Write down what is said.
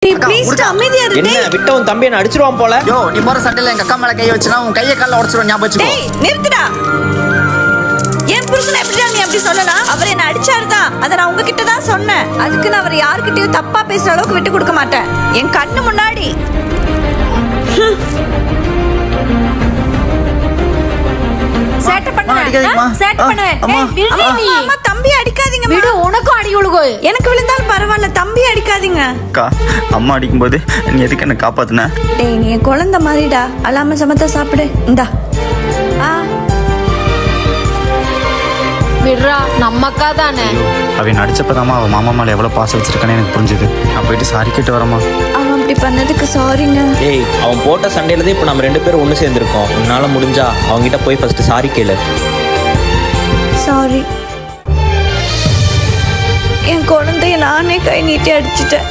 என்ன விட்டவன் தம்பி என்ன அடிச்சிருவான் போல. யோ நீ போற சண்டையில எங்க அக்கா மேல கைய வச்சுனா உன் கையை கால்ல உடைச்சிரும் ஞாபகம் வச்சுக்கோ. டேய் நிறுத்துடா. என் புருஷனை எப்படிடா நீ அப்படி சொல்லலாம்? அவர் என்ன அடிச்சாருதான், அதை நான் உங்ககிட்ட தான் சொன்னேன். அதுக்கு நான் அவர் யார்கிட்டயும் தப்பா பேசுற அளவுக்கு விட்டு கொடுக்க மாட்டேன். என் கண்ணு முன்னாடி சேட்டை பண்ணுவேன். சேட்டை பண்ணுவேன். ஏய் விடு நீ. அம்மா தம்பி அடிக்காதீங்க. விடு, உனக்கும் அடி உழுகு. எனக்கு விழுந்தாலும் பரவாயில்ல, தம்பி அடிக்காதீங்க. அக்கா அம்மா அடிக்கும்போது நீ எதுக்கு என்ன காப்பாத்துன? டேய் நீ என் குழந்தை மாதிரிடா. அல்லாம சமத்தா சாப்பிடு. இந்தா. விடுறா, நம்ம அக்கா தானே. அவன் அடிச்சப்பதாம்மா அவன் மாமா மேல எவ்வளவு பாசம் வச்சிருக்கானு எனக்கு புரிஞ்சுது. நான் போயிட்டு சாரி கேட்டு வரமா. அவன் அப்படி பண்ணதுக்கு சாரிங்க. ஏய் அவன் போட்ட சண்டையில தான் இப்ப நம்ம 2 பேரும் ஒண்ணு சேர்ந்திருக்கோம். உன்னால முடிஞ்சா அவன்கிட்ட போய் ஃபர்ஸ்ட் சாரி கேளு. சாரி. என் குழந்தைய நானே கை நீட்டி அடிச்சிட்டேன்.